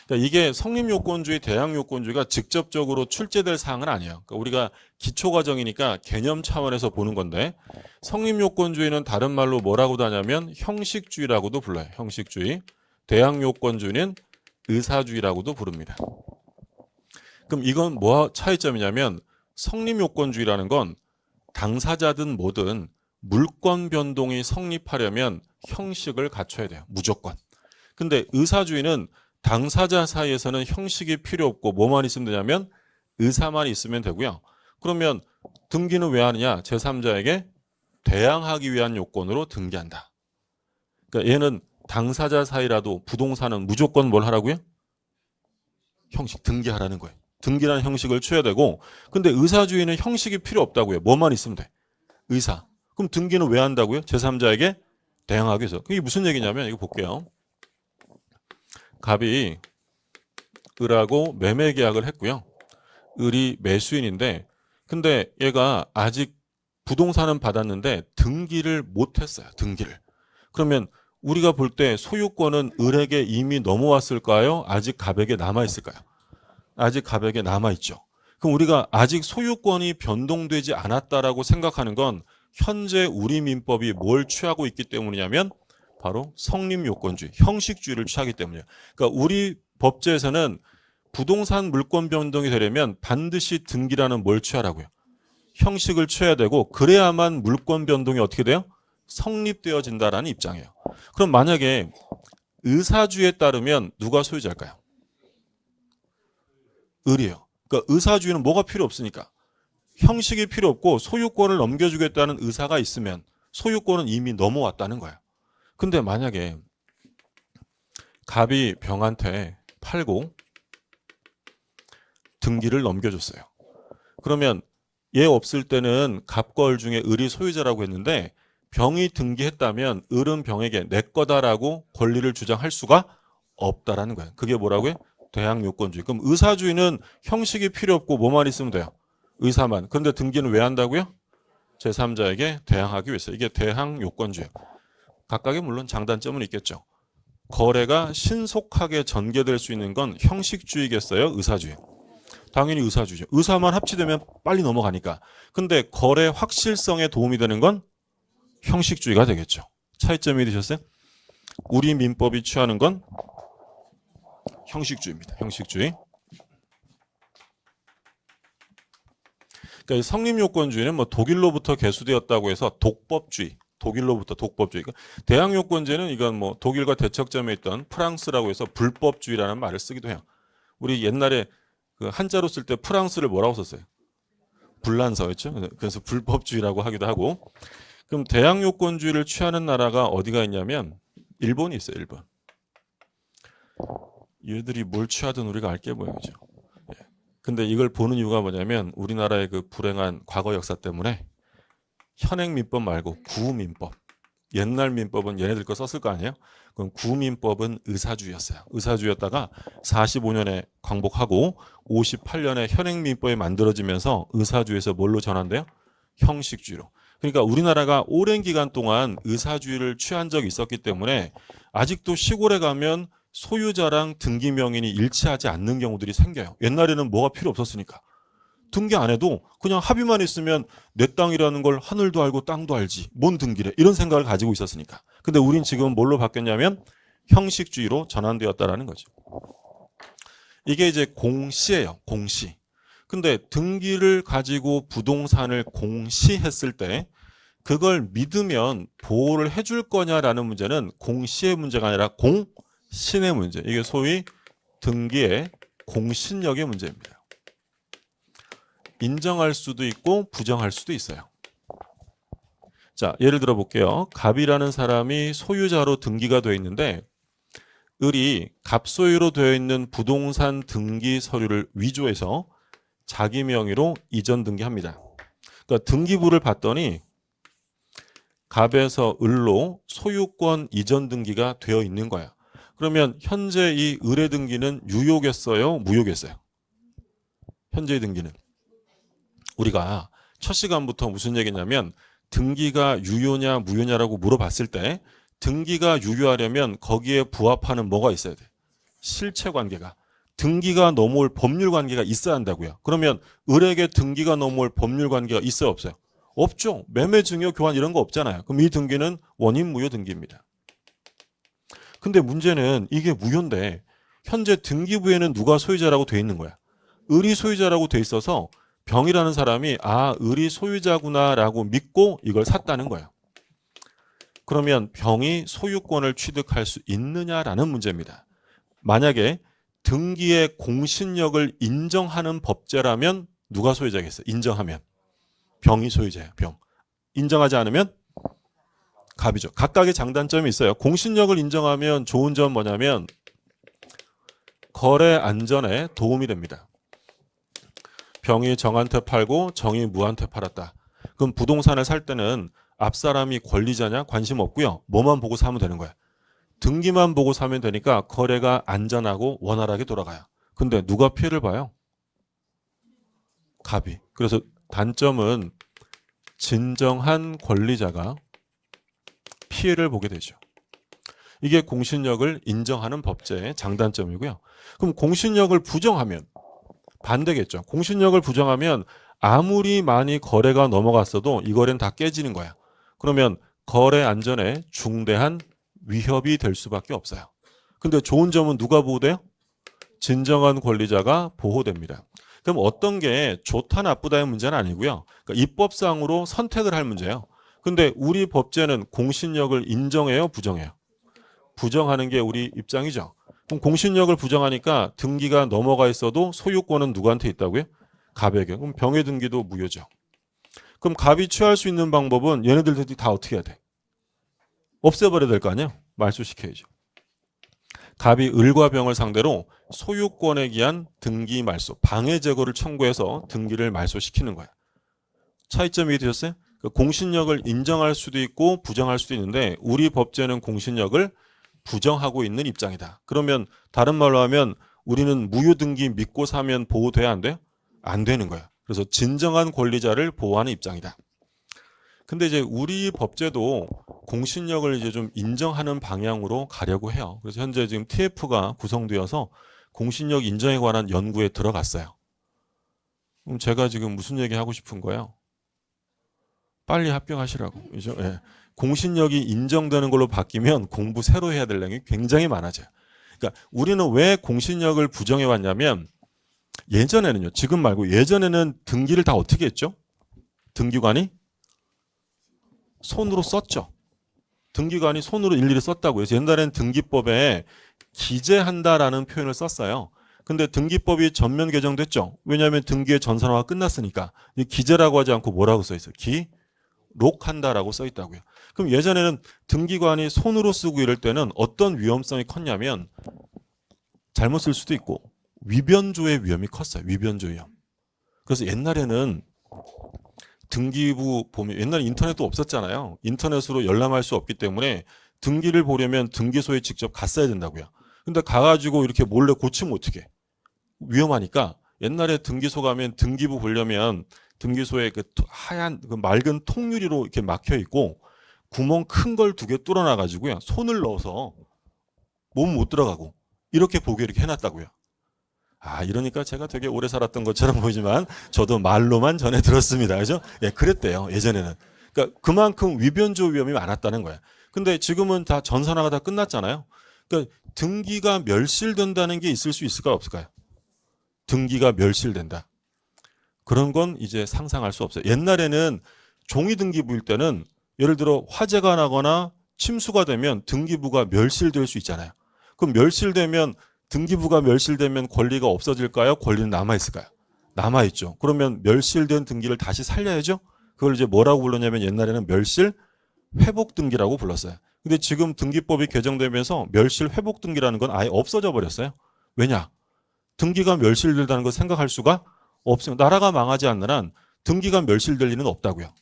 S1: 그러니까 이게 성립요건주의, 대항요건주의가 직접적으로 출제될 사항은 아니에요. 그러니까 우리가 기초과정이니까 개념 차원에서 보는 건데 성립요건주의는 다른 말로 뭐라고도 하냐면 형식주의라고도 불러요. 형식주의. 대항요건주의는 의사주의라고도 부릅니다. 그럼 이건 뭐 차이점이냐면 성립요건주의라는 건 당사자든 뭐든 물권 변동이 성립하려면 형식을 갖춰야 돼요. 무조건. 근데 의사주의는 당사자 사이에서는 형식이 필요 없고 뭐만 있으면 되냐면 의사만 있으면 되고요. 그러면 등기는 왜 하느냐? 제3자에게 대항하기 위한 요건으로 등기한다. 그러니까 얘는 당사자 사이라도 부동산은 무조건 뭘 하라고요? 형식, 등기하라는 거예요. 등기라는 형식을 취해야 되고, 근데 의사주의는 형식이 필요 없다고요. 뭐만 있으면 돼? 의사. 그럼 등기는 왜 한다고요? 제3자에게 대항하기 위해서. 그게 무슨 얘기냐면 이거 볼게요. 갑이 을하고 매매 계약을 했고요. 을이 매수인인데 근데 얘가 아직 부동산은 받았는데 등기를 못했어요. 등기를. 그러면 우리가 볼 때 소유권은 을에게 이미 넘어왔을까요? 아직 갑에게 남아있을까요? 아직 갑에게 남아있죠. 그럼 우리가 아직 소유권이 변동되지 않았다라고 생각하는 건 현재 우리 민법이 뭘 취하고 있기 때문이냐면 바로 성립요건주의, 형식주의를 취하기 때문이에요. 그러니까 우리 법제에서는 부동산 물권 변동이 되려면 반드시 등기라는 뭘 취하라고요? 형식을 취해야 되고 그래야만 물권 변동이 어떻게 돼요? 성립되어진다라는 입장이에요. 그럼 만약에 의사주의에 따르면 누가 소유자일까요? 을이에요. 그러니까 의사주의는 뭐가 필요 없으니까 형식이 필요 없고 소유권을 넘겨주겠다는 의사가 있으면 소유권은 이미 넘어왔다는 거예요. 근데 만약에 갑이 병한테 팔고 등기를 넘겨줬어요. 그러면 얘 없을 때는 갑과 을 중에 을이 소유자라고 했는데 병이 등기했다면 을은 병에게 내 거다라고 권리를 주장할 수가 없다라는 거예요. 그게 뭐라고요? 대항요건주의. 그럼 의사주의는 형식이 필요 없고 뭐만 있으면 돼요? 의사만. 그런데 등기는 왜 한다고요? 제3자에게 대항하기 위해서. 이게 대항요건주의. 각각의 물론 장단점은 있겠죠. 거래가 신속하게 전개될 수 있는 건 형식주의겠어요? 의사주의? 당연히 의사주의죠. 의사만 합치되면 빨리 넘어가니까. 근데 거래 확실성에 도움이 되는 건 형식주의가 되겠죠. 차이점이 되셨어요? 우리 민법이 취하는 건 형식주의입니다. 형식주의. 그러니까 성립요건주의는 뭐 독일로부터 개수되었다고 해서 독법주의. 독일로부터 독법주의. 대항요건제는 이건 뭐 독일과 대척점에 있던 프랑스라고 해서 불법주의라는 말을 쓰기도 해요. 우리 옛날에 그 한자로 쓸 때 프랑스를 뭐라고 썼어요? 불란서였죠. 그래서 불법주의라고 하기도 하고. 그럼 대항요건주의를 취하는 나라가 어디가 있냐면 일본이 있어요. 일본. 얘들이 뭘 취하든 우리가 알게 보이죠. 근데 이걸 보는 이유가 뭐냐면 우리나라의 그 불행한 과거 역사 때문에 현행 민법 말고 구민법. 옛날 민법은 얘네들 거 썼을 거 아니에요? 그럼 구민법은 의사주의였어요. 의사주의였다가 45년에 광복하고 58년에 현행 민법이 만들어지면서 의사주의에서 뭘로 전환돼요? 형식주의로. 그러니까 우리나라가 오랜 기간 동안 의사주의를 취한 적이 있었기 때문에 아직도 시골에 가면 소유자랑 등기 명인이 일치하지 않는 경우들이 생겨요. 옛날에는 뭐가 필요 없었으니까. 등기 안 해도 그냥 합의만 있으면 내 땅이라는 걸 하늘도 알고 땅도 알지. 뭔 등기래. 이런 생각을 가지고 있었으니까. 근데 우린 지금 뭘로 바뀌었냐면 형식주의로 전환되었다라는 거죠. 이게 이제 공시예요. 공시. 근데 등기를 가지고 부동산을 공시했을 때 그걸 믿으면 보호를 해줄 거냐라는 문제는 공시의 문제가 아니라 공신의 문제. 이게 소위 등기의 공신력의 문제입니다. 인정할 수도 있고 부정할 수도 있어요. 자, 예를 들어 볼게요. 갑이라는 사람이 소유자로 등기가 되어 있는데 을이 갑소유로 되어 있는 부동산 등기 서류를 위조해서 자기 명의로 이전 등기합니다. 그러니까 등기부를 봤더니 갑에서 을로 소유권 이전 등기가 되어 있는 거야. 그러면 현재 이 을의 등기는 유효겠어요? 무효겠어요? 현재의 등기는. 우리가 첫 시간부터 무슨 얘기냐면 등기가 유효냐 무효냐라고 물어봤을 때 등기가 유효하려면 거기에 부합하는 뭐가 있어야 돼? 실체관계가. 등기가 넘어올 법률관계가 있어야 한다고요. 그러면 을에게 등기가 넘어올 법률관계가 있어요 없어요? 없죠. 매매 증여 교환 이런 거 없잖아요. 그럼 이 등기는 원인 무효 등기입니다. 근데 문제는 이게 무효인데 현재 등기부에는 누가 소유자라고 돼 있는 거야? 을이 소유자라고 돼 있어서 병이라는 사람이 아 을이 소유자구나라고 믿고 이걸 샀다는 거예요. 그러면 병이 소유권을 취득할 수 있느냐라는 문제입니다. 만약에 등기의 공신력을 인정하는 법제라면 누가 소유자겠어요? 인정하면. 병이 소유자예요. 병. 인정하지 않으면 갑이죠. 각각의 장단점이 있어요. 공신력을 인정하면 좋은 점 뭐냐면 거래 안전에 도움이 됩니다. 병이 정한테 팔고 정이 무한테 팔았다. 그럼 부동산을 살 때는 앞사람이 권리자냐? 관심 없고요. 뭐만 보고 사면 되는 거야. 등기만 보고 사면 되니까 거래가 안전하고 원활하게 돌아가요. 근데 누가 피해를 봐요? 갑이. 그래서 단점은 진정한 권리자가 피해를 보게 되죠. 이게 공신력을 인정하는 법제의 장단점이고요. 그럼 공신력을 부정하면 반대겠죠. 공신력을 부정하면 아무리 많이 거래가 넘어갔어도 이 거래는 다 깨지는 거야. 그러면 거래 안전에 중대한 위협이 될 수밖에 없어요. 근데 좋은 점은 누가 보호돼요? 진정한 권리자가 보호됩니다. 그럼 어떤 게 좋다 나쁘다의 문제는 아니고요. 그러니까 입법상으로 선택을 할 문제예요. 근데 우리 법제는 공신력을 인정해요, 부정해요? 부정하는 게 우리 입장이죠. 그럼 공신력을 부정하니까 등기가 넘어가 있어도 소유권은 누구한테 있다고요? 갑에게. 그럼 병의 등기도 무효죠. 그럼 갑이 취할 수 있는 방법은 얘네들이 다 어떻게 해야 돼? 없애버려야 될 거 아니에요? 말소시켜야죠. 갑이 을과 병을 상대로 소유권에 기한 등기 말소, 방해 제거를 청구해서 등기를 말소시키는 거야. 차이점이 이해되셨어요? 공신력을 인정할 수도 있고 부정할 수도 있는데 우리 법제는 공신력을 부정하고 있는 입장이다. 그러면 다른 말로 하면 우리는 무효등기 믿고 사면 보호돼야 안 돼요? 안 되는 거야. 그래서 진정한 권리자를 보호하는 입장이다. 근데 이제 우리 법제도 공신력을 이제 좀 인정하는 방향으로 가려고 해요. 그래서 현재 지금 TF가 구성되어서 공신력 인정에 관한 연구에 들어갔어요. 그럼 제가 지금 무슨 얘기 하고 싶은 거예요? 빨리 합격하시라고. 그죠? 예. 공신력이 인정되는 걸로 바뀌면 공부 새로 해야 될 내용이 굉장히 많아져요. 그러니까 우리는 왜 공신력을 부정해 왔냐면 예전에는요. 지금 말고 예전에는 등기를 다 어떻게 했죠? 등기관이 손으로 썼죠. 등기관이 손으로 일일이 썼다고요. 그래서 옛날에는 등기법에 기재한다라는 표현을 썼어요. 근데 등기법이 전면 개정됐죠. 왜냐하면 등기의 전산화가 끝났으니까. 기재라고 하지 않고 뭐라고 써 있어요? 기록한다라고 써 있다고요. 그럼 예전에는 등기관이 손으로 쓰고 이럴 때는 어떤 위험성이 컸냐면 잘못 쓸 수도 있고 위변조의 위험이 컸어요. 위변조 위험. 그래서 옛날에는 등기부 보면 옛날에 인터넷도 없었잖아요. 인터넷으로 열람할 수 없기 때문에 등기를 보려면 등기소에 직접 갔어야 된다고요. 근데 가가지고 이렇게 몰래 고치면 어떡해? 위험하니까 옛날에 등기소 가면 등기부 보려면 등기소에 그 하얀 그 맑은 통유리로 이렇게 막혀 있고 구멍 큰 걸 2개 뚫어놔 가지고요. 손을 넣어서 몸 못 들어가고 이렇게 보게 이렇게 해놨다고요. 아, 이러니까 제가 되게 오래 살았던 것처럼 보이지만 저도 말로만 전해 들었습니다. 그죠? 예, 그랬대요. 예전에는. 그러니까 그만큼 위변조 위험이 많았다는 거야. 근데 지금은 다 전산화가 다 끝났잖아요. 그러니까 등기가 멸실된다는 게 있을 수 있을까요? 없을까요? 등기가 멸실된다. 그런 건 이제 상상할 수 없어요. 옛날에는 종이 등기부일 때는 예를 들어 화재가 나거나 침수가 되면 등기부가 멸실될 수 있잖아요. 그럼 멸실되면 등기부가 멸실되면 권리가 없어질까요? 권리는 남아있을까요? 남아있죠. 그러면 멸실된 등기를 다시 살려야죠. 그걸 이제 뭐라고 불렀냐면 옛날에는 멸실 회복 등기라고 불렀어요. 근데 지금 등기법이 개정되면서 멸실 회복 등기라는 건 아예 없어져 버렸어요. 왜냐? 등기가 멸실된다는 걸 생각할 수가 없어요. 나라가 망하지 않는 한 등기가 멸실될 리는 없다고요.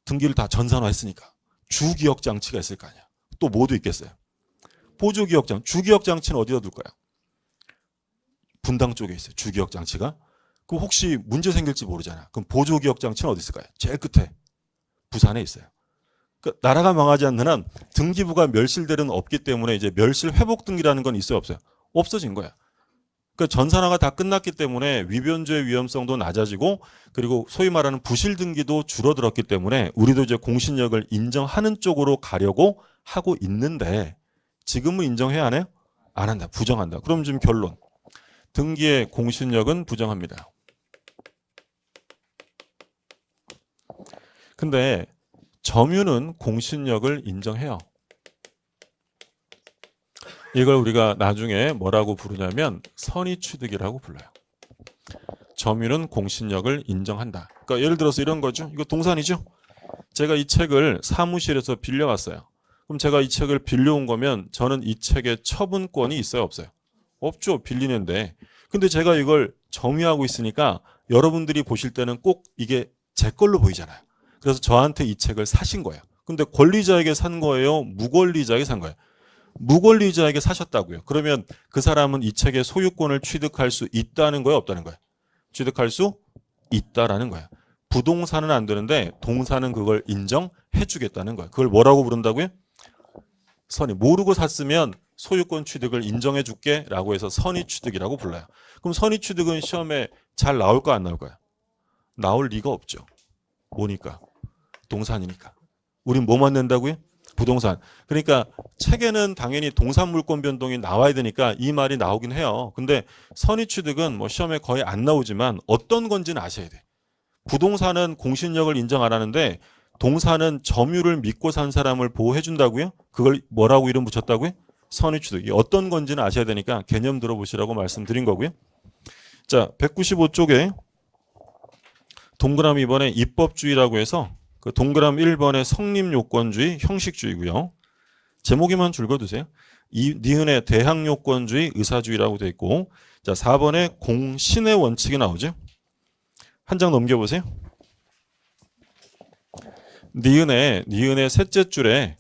S1: 등기를 다 전산화했으니까. 주기억 장치가 있을 거 아니야. 또 뭐도 있겠어요. 보조기억 장치. 주기억 장치는 어디다 둘까요? 분당 쪽에 있어요. 주기억 장치가. 그 혹시 문제 생길지 모르잖아. 그럼 보조기억 장치는 어디 있을까요? 제일 끝에. 부산에 있어요. 그러니까 나라가 망하지 않는 한 등기부가 멸실될 리는 없기 때문에 이제 멸실 회복 등기라는 건 있어요, 없어요? 없어진 거야. 그러니까 전산화가 다 끝났기 때문에 위변조의 위험성도 낮아지고 그리고 소위 말하는 부실 등기도 줄어들었기 때문에 우리도 이제 공신력을 인정하는 쪽으로 가려고 하고 있는데 지금은 인정해야 하나요? 안 한다. 부정한다. 그럼 지금 결론. 등기의 공신력은 부정합니다. 근데 점유는 공신력을 인정해요. 이걸 우리가 나중에 뭐라고 부르냐면 선의취득이라고 불러요. 점유는 공신력을 인정한다. 그러니까 예를 들어서 이런 거죠. 이거 동산이죠. 제가 이 책을 사무실에서 빌려왔어요. 그럼 제가 이 책을 빌려온 거면 저는 이 책의 처분권이 있어요, 없어요? 없죠. 빌리는데. 근데 제가 이걸 점유하고 있으니까 여러분들이 보실 때는 꼭 이게 제 걸로 보이잖아요. 그래서 저한테 이 책을 사신 거예요. 근데 권리자에게 산 거예요? 무권리자에게 산 거예요? 무권리자에게 사셨다고요. 그러면 그 사람은 이 책의 소유권을 취득할 수 있다는 거예요, 없다는 거예요? 취득할 수 있다라는 거예요. 부동산은 안 되는데 동산은 그걸 인정해 주겠다는 거예요. 그걸 뭐라고 부른다고요? 선의. 모르고 샀으면 소유권 취득을 인정해 줄게 라고 해서 선의 취득이라고 불러요. 그럼 선의 취득은 시험에 잘 나올까 안 나올까요? 나올 리가 없죠. 뭐니까? 동산이니까. 우린 뭐만 낸다고요? 부동산. 그러니까 책에는 당연히 동산 물권 변동이 나와야 되니까 이 말이 나오긴 해요. 근데 선의 취득은 뭐 시험에 거의 안 나오지만 어떤 건지는 아셔야 돼. 부동산은 공신력을 인정 안 하는데 동산은 점유를 믿고 산 사람을 보호해 준다고요? 그걸 뭐라고 이름 붙였다고요? 선의 취득. 어떤 건지는 아셔야 되니까 개념 들어보시라고 말씀드린 거고요. 자, 195쪽에 동그라미 2번에 입법주의라고 해서 그 동그라미 1번의 성립요건주의, 형식주의고요. 제목에만 줄거두세요. 니은의 대항요건주의, 의사주의라고 되어 있고, 자 4번에 공신의 원칙이 나오죠. 한 장 넘겨보세요. 니은의 셋째 줄에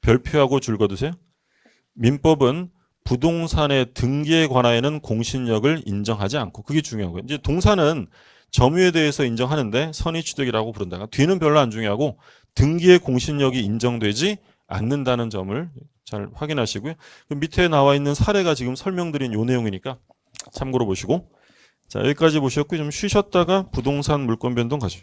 S1: 별표하고 줄거두세요. 민법은 부동산의 등기에 관하여는 공신력을 인정하지 않고, 그게 중요한 거예요. 이제 동산은 점유에 대해서 인정하는데 선의취득이라고 부른다. 뒤는 별로 안 중요하고 등기의 공신력이 인정되지 않는다는 점을 잘 확인하시고요. 밑에 나와 있는 사례가 지금 설명드린 요 내용이니까 참고로 보시고, 자 여기까지 보셨고 좀 쉬셨다가 부동산 물권 변동 가죠.